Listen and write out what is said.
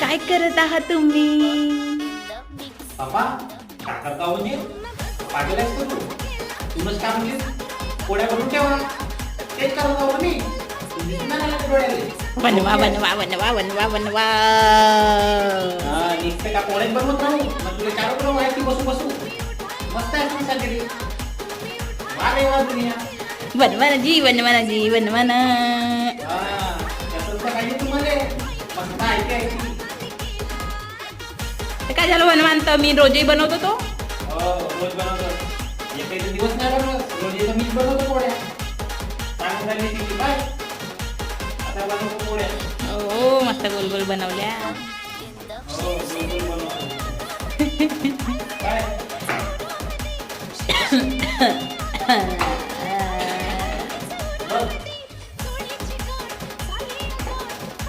काय करत आहात तुम्ही? पापा काय करता म्हणजे पागल आहेस का तू? तुनच काय म्हणलीस पोळ्या करून ठेवा तेच करत आहो मी तुम्ही नाही आला डोळ्याले बनवा बनवा बनवा बनवा बनवा. हा नुसते का पोळ्यात बनवत राहू मग तुला चार किलो माहिती बसू बसू मस्त आहे तुमच्या घरी वा रे वा दुनिया. बनवा ना जी, बनवा ना जी, बनवा ना. हा त्याचं तर काही तुम्हाला मस्त ऐकायची. ते काय झालं बनवा, मी रोजही बनवतो तो. हो रोज बनवतो एकाही दिवस नाही बनवत रोज येतं मीच बनवतो पोळ्या सांगून राहिली ती बाय आता बनवतो पोळ्या. हो मस्त गोल गोल बनवल्या. हो गोल गोल बनवतो काय